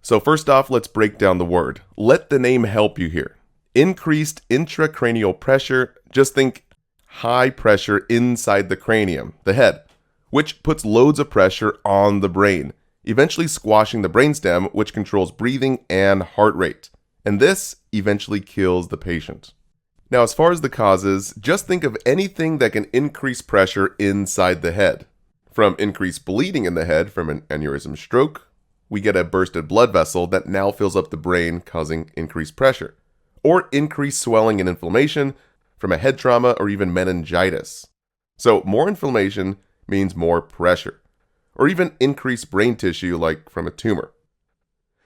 So first off, let's break down the word. Let the name help you here. Increased intracranial pressure, just think high pressure inside the cranium, the head, which puts loads of pressure on the brain, eventually squashing the brainstem, which controls breathing and heart rate. And this eventually kills the patient. Now, as far as the causes, just think of anything that can increase pressure inside the head. From increased bleeding in the head from an aneurysm stroke, we get a bursted blood vessel that now fills up the brain, causing increased pressure. Or increased swelling and inflammation from a head trauma or even meningitis. So more inflammation means more pressure. Or even increased brain tissue like from a tumor.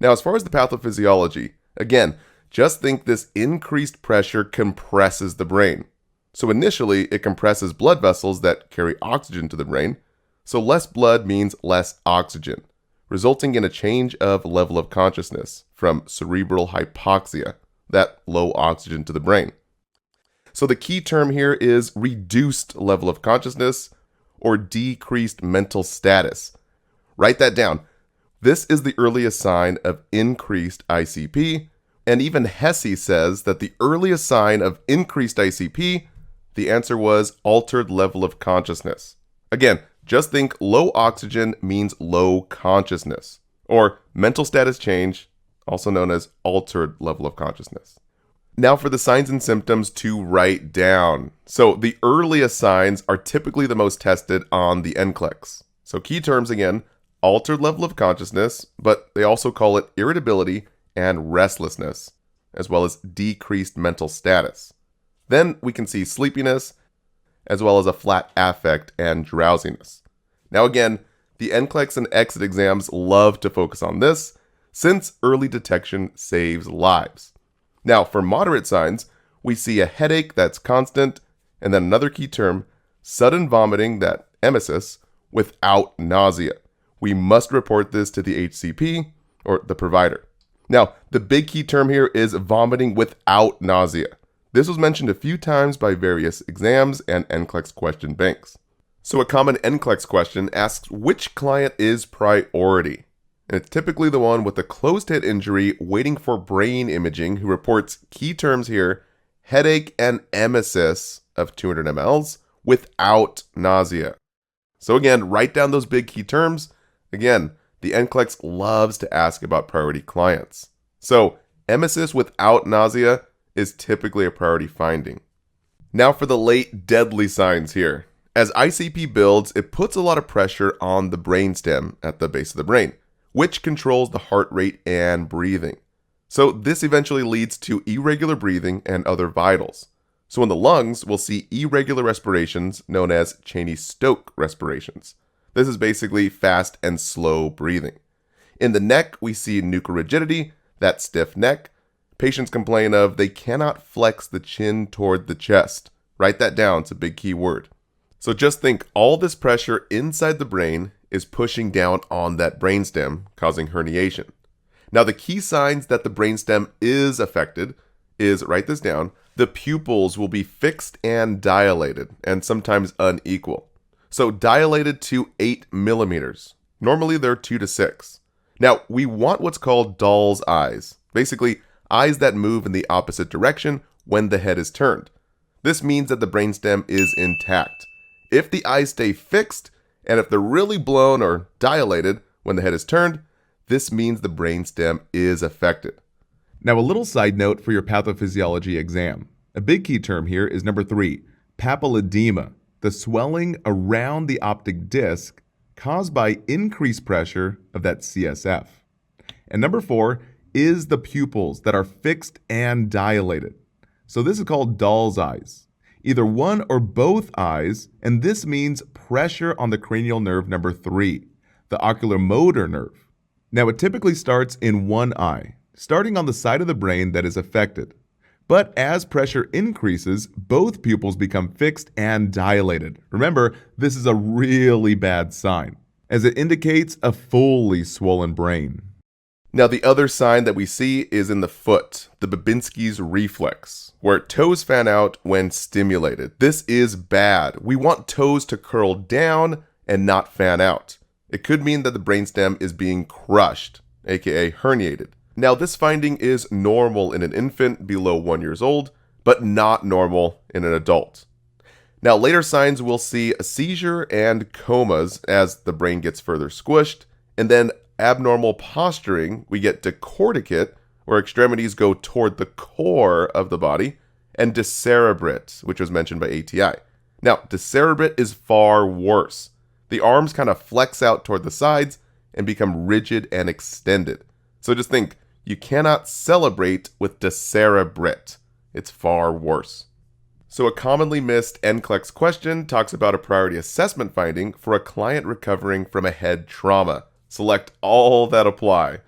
Now, as far as the pathophysiology, again, just think this increased pressure compresses the brain. So initially, it compresses blood vessels that carry oxygen to the brain. So less blood means less oxygen, resulting in a change of level of consciousness from cerebral hypoxia, that low oxygen to the brain. So the key term here is reduced level of consciousness or decreased mental status. Write that down. This is the earliest sign of increased ICP, and even Hesse says that the earliest sign of increased ICP, the answer was altered level of consciousness. Again, just think low oxygen means low consciousness, or mental status change, also known as altered level of consciousness. Now for the signs and symptoms to write down. So the earliest signs are typically the most tested on the NCLEX. So key terms again, altered level of consciousness, but they also call it irritability and restlessness, as well as decreased mental status. Then we can see sleepiness, as well as a flat affect and drowsiness. Now again, the NCLEX and exit exams love to focus on this, since early detection saves lives. Now for moderate signs, we see a headache that's constant, and then another key term, sudden vomiting, that emesis, without nausea. We must report this to the HCP or the provider. Now, the big key term here is vomiting without nausea. This was mentioned a few times by various exams and NCLEX question banks. So a common NCLEX question asks which client is priority. And it's typically the one with a closed head injury waiting for brain imaging who reports key terms here, headache and emesis of 200 mLs without nausea. So again, write down those big key terms. Again, the NCLEX loves to ask about priority clients. So emesis without nausea is typically a priority finding. Now for the late deadly signs here. As ICP builds, it puts a lot of pressure on the brainstem at the base of the brain, which controls the heart rate and breathing. So this eventually leads to irregular breathing and other vitals. So in the lungs, we'll see irregular respirations known as Cheney-Stokes respirations. This is basically fast and slow breathing. In the neck, we see nuchorigidity, that stiff neck. Patients complain of they cannot flex the chin toward the chest. Write that down, it's a big key word. So just think all this pressure inside the brain is pushing down on that brainstem, causing herniation. Now the key signs that the brainstem is affected is, write this down, the pupils will be fixed and dilated, and sometimes unequal. So dilated to 8 millimeters. Normally they're 2 to 6. Now we want what's called doll's eyes. Basically, eyes that move in the opposite direction when the head is turned. This means that the brainstem is intact. If the eyes stay fixed, and if they're really blown or dilated when the head is turned, this means the brainstem is affected. Now a little side note for your pathophysiology exam. A big key term here is number 3, papilledema, the swelling around the optic disc caused by increased pressure of that CSF. And number 4 is the pupils that are fixed and dilated. So this is called doll's eyes. Either one or both eyes, and this means pressure on the cranial nerve number 3, the oculomotor nerve. Now it typically starts in one eye, starting on the side of the brain that is affected. But as pressure increases, both pupils become fixed and dilated. Remember, this is a really bad sign, as it indicates a fully swollen brain. Now the other sign that we see is in the foot, the Babinski's reflex, where toes fan out when stimulated. This is bad. We want toes to curl down and not fan out. It could mean that the brainstem is being crushed. aka herniated. Now, this finding is normal in an infant below 1 year old, but not normal in an adult. Now, later signs we'll see a seizure and comas as the brain gets further squished, and then abnormal posturing, we get decorticate, where extremities go toward the core of the body, and decerebrate, which was mentioned by ATI. Now, decerebrate is far worse. The arms kind of flex out toward the sides and become rigid and extended. So just think, you cannot celebrate with decerebrate. It's far worse. So a commonly missed NCLEX question talks about a priority assessment finding for a client recovering from a head trauma. Select all that apply.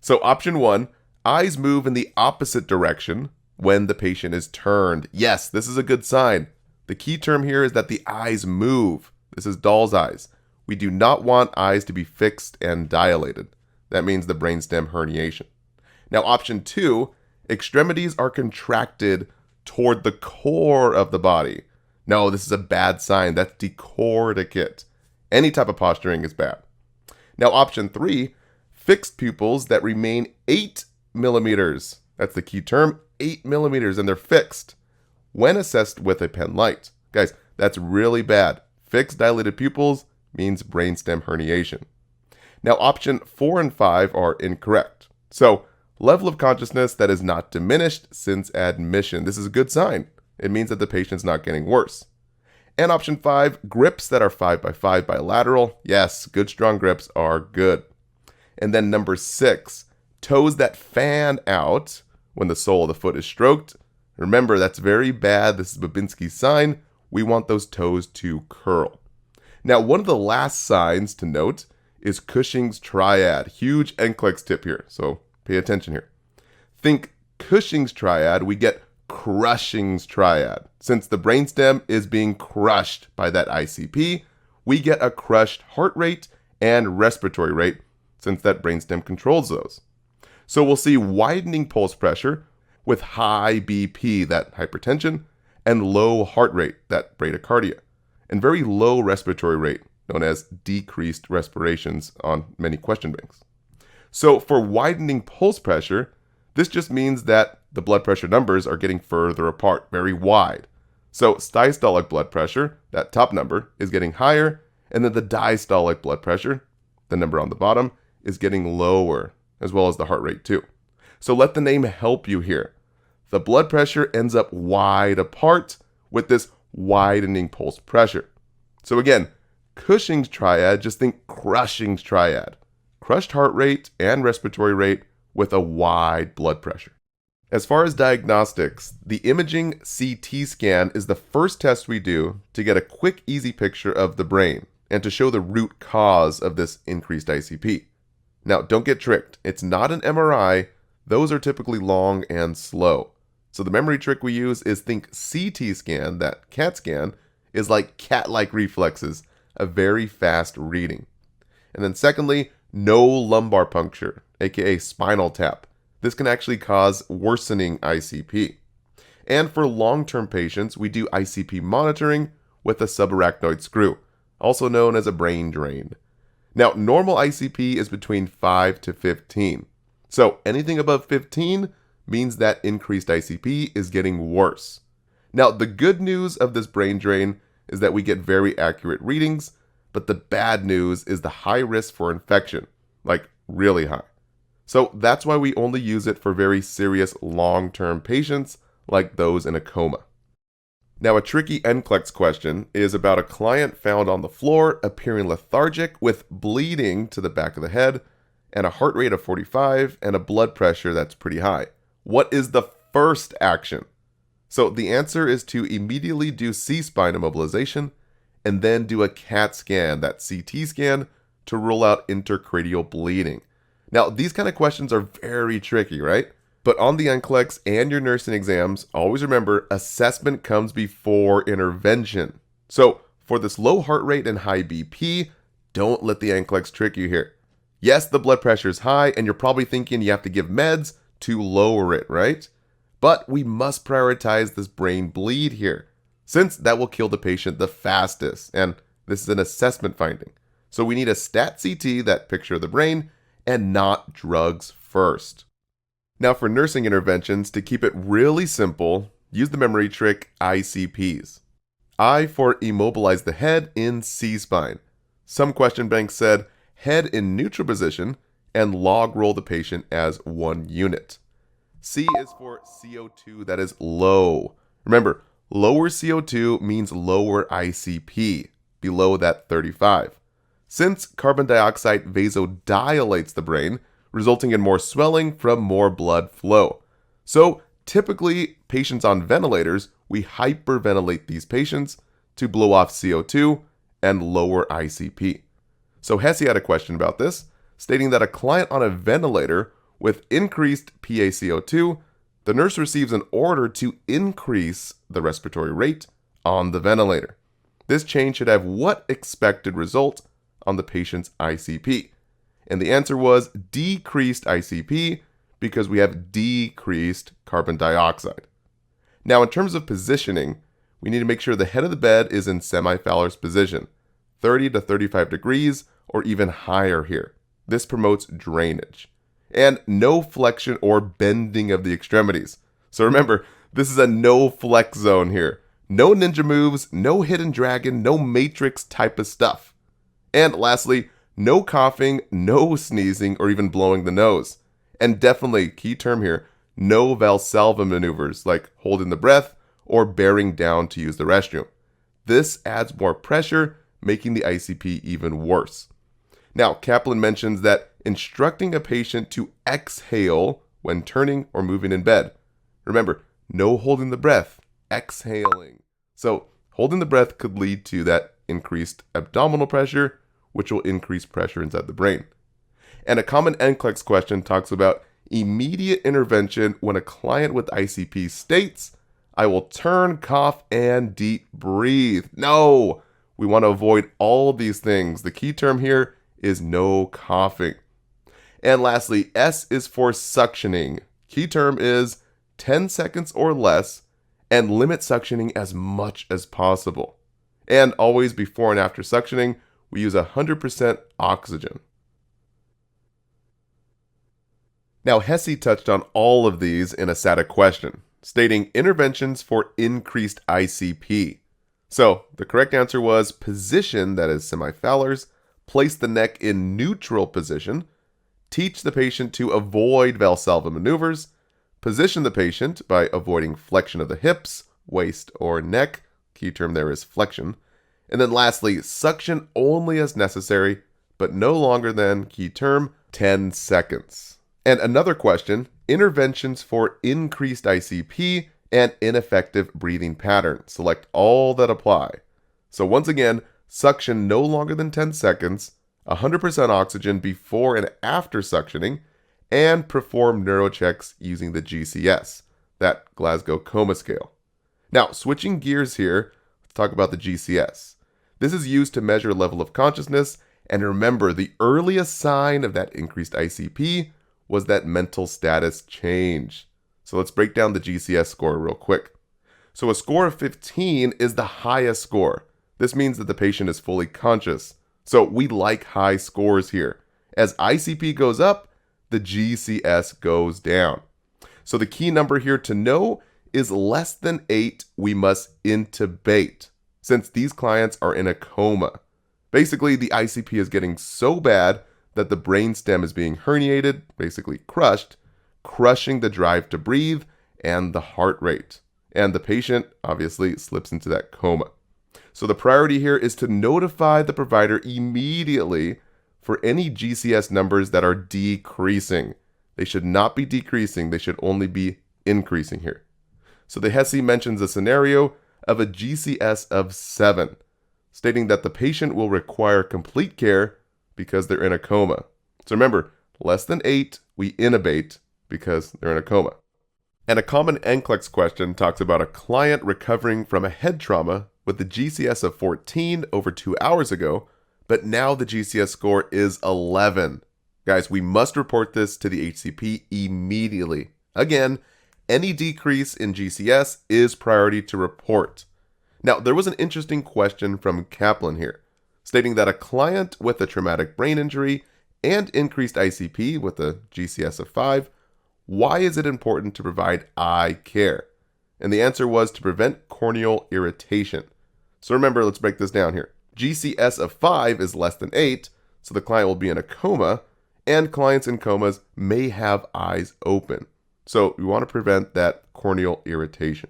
So option 1, eyes move in the opposite direction when the patient is turned. Yes, this is a good sign. The key term here is that the eyes move. This is doll's eyes. We do not want eyes to be fixed and dilated. That means the brainstem herniation. Now option 2, extremities are contracted toward the core of the body. No, this is a bad sign. That's decorticate. Any type of posturing is bad. Now option 3, fixed pupils that remain 8 millimeters. That's the key term, 8 millimeters, and they're fixed when assessed with a pen light. Guys, that's really bad. Fixed dilated pupils means brainstem herniation. Now option 4 and 5 are incorrect. So level of consciousness that is not diminished since admission. This is a good sign. It means that the patient's not getting worse. And option 5, grips that are 5x5 bilateral. Yes, good strong grips are good. And then number 6, toes that fan out when the sole of the foot is stroked. Remember, that's very bad. This is Babinski's sign. We want those toes to curl. Now, one of the last signs to note is Cushing's triad. Huge NCLEX tip here, so pay attention here. Think Cushing's triad, we get Cushing's triad. Since the brainstem is being crushed by that ICP, we get a crushed heart rate and respiratory rate, since that brainstem controls those. So we'll see widening pulse pressure with high BP, that hypertension, and low heart rate, that bradycardia, and very low respiratory rate, known as decreased respirations on many question banks. So for widening pulse pressure, this just means that the blood pressure numbers are getting further apart, very wide. So systolic blood pressure, that top number, is getting higher, and then the diastolic blood pressure, the number on the bottom, is getting lower, as well as the heart rate too. So let the name help you here. The blood pressure ends up wide apart with this widening pulse pressure. So again, Cushing's triad, just think Cushing's triad. Crushed heart rate and respiratory rate with a wide blood pressure. As far as diagnostics, the imaging CT scan is the first test we do to get a quick, easy picture of the brain and to show the root cause of this increased ICP. Now, don't get tricked. It's not an MRI. Those are typically long and slow. So the memory trick we use is think CT scan, that CAT scan, is like cat-like reflexes, a very fast reading. And then secondly, no lumbar puncture, aka spinal tap. This can actually cause worsening ICP. And for long-term patients, we do ICP monitoring with a subarachnoid screw, also known as a brain drain. Now, normal ICP is between 5 to 15. So anything above 15 means that increased ICP is getting worse. Now, the good news of this brain drain is that we get very accurate readings, but the bad news is the high risk for infection, like really high. So that's why we only use it for very serious long-term patients like those in a coma. Now, a tricky NCLEX question is about a client found on the floor appearing lethargic with bleeding to the back of the head and a heart rate of 45 and a blood pressure that's pretty high. What is the first action? So the answer is to immediately do C-spine immobilization and then do a CAT scan, that CT scan, to rule out intercranial bleeding. Now, these kind of questions are very tricky, right? But on the NCLEX and your nursing exams, always remember, assessment comes before intervention. So for this low heart rate and high BP, don't let the NCLEX trick you here. Yes, the blood pressure is high, and you're probably thinking you have to give meds to lower it, right? But we must prioritize this brain bleed here, since that will kill the patient the fastest, and this is an assessment finding. So we need a STAT-CT, that picture of the brain, and not drugs first. Now for nursing interventions, to keep it really simple, use the memory trick ICPs. I for immobilize the head in C-spine. Some question banks said head in neutral position and log roll the patient as one unit. C is for CO2 that is low. Remember, lower CO2 means lower ICP, below that 35. Since carbon dioxide vasodilates the brain, resulting in more swelling from more blood flow. So typically, patients on ventilators, we hyperventilate these patients to blow off CO2 and lower ICP. So Hesse had a question about this, stating that a client on a ventilator with increased PaCO2, the nurse receives an order to increase the respiratory rate on the ventilator. This change should have what expected result on the patient's ICP? And the answer was decreased ICP because we have decreased carbon dioxide. Now, in terms of positioning, we need to make sure the head of the bed is in semi-Fowler's position, 30 to 35 degrees or even higher here. This promotes drainage. And no flexion or bending of the extremities. So remember, this is a no flex zone here. No ninja moves, no hidden dragon, no matrix type of stuff. And lastly, no coughing, no sneezing, or even blowing the nose. And definitely, key term here, no Valsalva maneuvers like holding the breath or bearing down to use the restroom. This adds more pressure, making the ICP even worse. Now, Kaplan mentions that instructing a patient to exhale when turning or moving in bed. Remember, no holding the breath, exhaling. So, holding the breath could lead to that increased abdominal pressure, which will increase pressure inside the brain. And a common NCLEX question talks about immediate intervention when a client with ICP states, I will turn, cough, and deep breathe. No, we want to avoid all of these things. The key term here is no coughing. And lastly, S is for suctioning. Key term is 10 seconds or less and limit suctioning as much as possible. And always before and after suctioning, we use 100% oxygen. Now, Hesse touched on all of these in a SATA question, stating interventions for increased ICP. So, the correct answer was position, that is semi-Fowler's, place the neck in neutral position, teach the patient to avoid Valsalva maneuvers, position the patient by avoiding flexion of the hips, waist, or neck, key term there is flexion, and then lastly, suction only as necessary, but no longer than, key term, 10 seconds. And another question, interventions for increased ICP and ineffective breathing pattern. Select all that apply. So once again, suction no longer than 10 seconds, 100% oxygen before and after suctioning, and perform neurochecks using the GCS, that Glasgow Coma Scale. Now, switching gears here, let's talk about the GCS. This is used to measure level of consciousness, and remember, the earliest sign of that increased ICP was that mental status change. So let's break down the GCS score real quick. So a score of 15 is the highest score. This means that the patient is fully conscious. So we like high scores here. As ICP goes up, the GCS goes down. So the key number here to know is less than 8, we must intubate, since these clients are in a coma. Basically, the ICP is getting so bad that the brainstem is being herniated, basically crushed, crushing the drive to breathe and the heart rate. And the patient obviously slips into that coma. So the priority here is to notify the provider immediately for any GCS numbers that are decreasing. They should not be decreasing, they should only be increasing here. So the Hesse mentions a scenario of a GCS of 7, stating that the patient will require complete care because they're in a coma. So remember, less than 8, we intubate because they're in a coma. And a common NCLEX question talks about a client recovering from a head trauma with the GCS of 14 over 2 hours ago, but now the GCS score is 11. Guys, we must report this to the HCP immediately. Again, any decrease in GCS is priority to report. Now, there was an interesting question from Kaplan here, stating that a client with a traumatic brain injury and increased ICP with a GCS of 5, why is it important to provide eye care? And the answer was to prevent corneal irritation. So remember, let's break this down here. GCS of 5 is less than 8, so the client will be in a coma, and clients in comas may have eyes open. So we want to prevent that corneal irritation.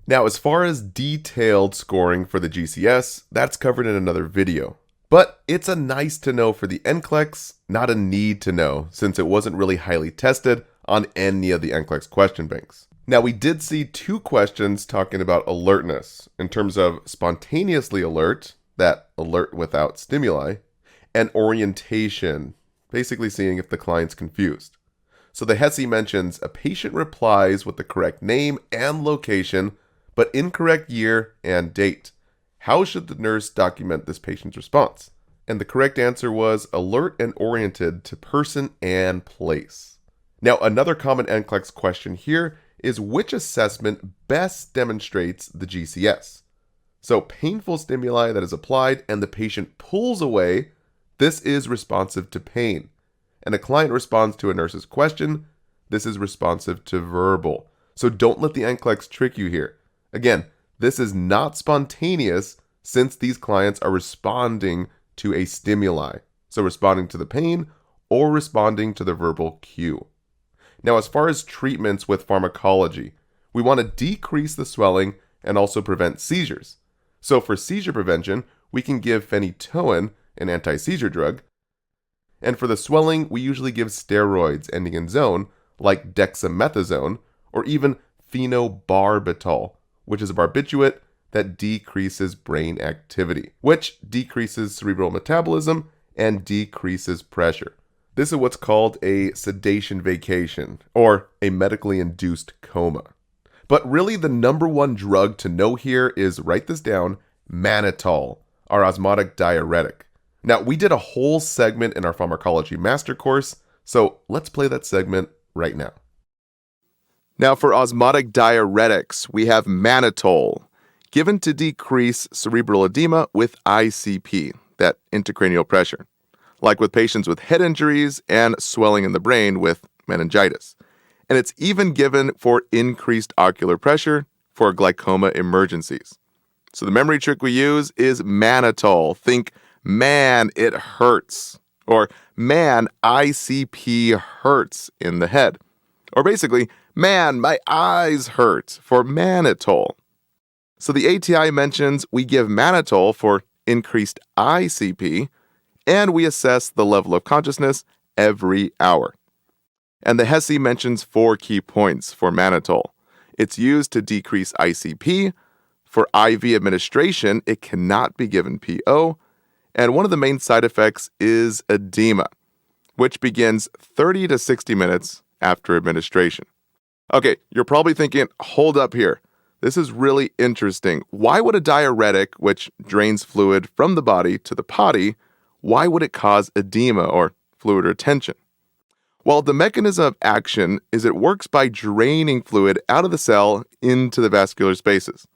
Now, as far as detailed scoring for the GCS, that's covered in another video. But it's a nice to know for the NCLEX, not a need to know, since it wasn't really highly tested on any of the NCLEX question banks. Now, we did see 2 questions talking about alertness in terms of spontaneously alert, that alert without stimuli, and orientation, basically seeing if the client's confused. So the HESI mentions a patient replies with the correct name and location, but incorrect year and date. How should the nurse document this patient's response? And the correct answer was alert and oriented to person and place. Now, another common NCLEX question here is which assessment best demonstrates the GCS? So painful stimuli that is applied and the patient pulls away, this is responsive to pain. And a client responds to a nurse's question, this is responsive to verbal. So don't let the NCLEX trick you here. Again, this is not spontaneous since these clients are responding to a stimuli. So responding to the pain or responding to the verbal cue. Now, as far as treatments with pharmacology, we want to decrease the swelling and also prevent seizures. So for seizure prevention, we can give phenytoin, an anti-seizure drug. And for the swelling, we usually give steroids ending in zone, like dexamethasone, or even phenobarbital, which is a barbiturate that decreases brain activity, which decreases cerebral metabolism and decreases pressure. This is what's called a sedation vacation, or a medically induced coma. But really the number one drug to know here is, write this down, mannitol, our osmotic diuretic. Now, we did a whole segment in our pharmacology master course, so let's play that segment right now. Now, for osmotic diuretics, we have mannitol, given to decrease cerebral edema with ICP, that intracranial pressure, like with patients with head injuries and swelling in the brain with meningitis. And it's even given for increased ocular pressure for glaucoma emergencies. So the memory trick we use is mannitol. Think, man, it hurts. Or, man, ICP hurts in the head. Or basically, man, my eyes hurt for mannitol. So the ATI mentions we give mannitol for increased ICP, and we assess the level of consciousness every hour. And the HESI mentions 4 key points for mannitol. It's used to decrease ICP. For IV administration, it cannot be given PO. And one of the main side effects is edema, which begins 30 to 60 minutes after administration. Okay, you're probably thinking, hold up here. This is really interesting. Why would a diuretic, which drains fluid from the body to the potty, why would it cause edema or fluid retention? Well, the mechanism of action is it works by draining fluid out of the cell into the vascular spaces.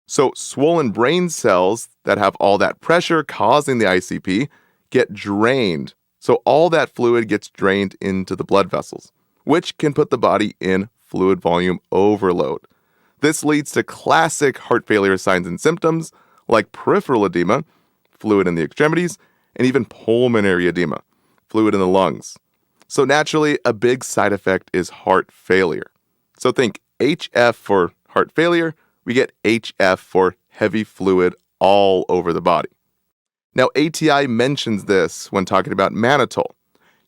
So swollen brain cells that have all that pressure causing the ICP get drained. So all that fluid gets drained into the blood vessels, which can put the body in fluid volume overload. This leads to classic heart failure signs and symptoms like peripheral edema, fluid in the extremities, and even pulmonary edema, fluid in the lungs. So naturally, a big side effect is heart failure. So think HF for heart failure, we get HF for heavy fluid all over the body. Now, ATI mentions this when talking about mannitol.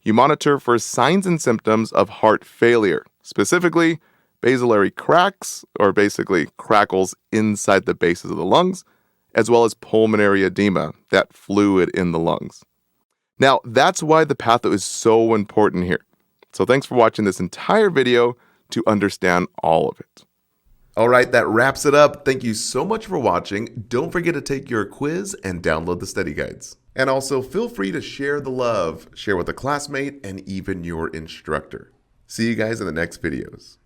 You monitor for signs and symptoms of heart failure, specifically basilarity cracks, or basically crackles inside the bases of the lungs, as well as pulmonary edema, that fluid in the lungs. Now, that's why the patho is so important here. So thanks for watching this entire video to understand all of it. All right, that wraps it up. Thank you so much for watching. Don't forget to take your quiz and download the study guides. And also feel free to share the love, share with a classmate, and even your instructor. See you guys in the next videos.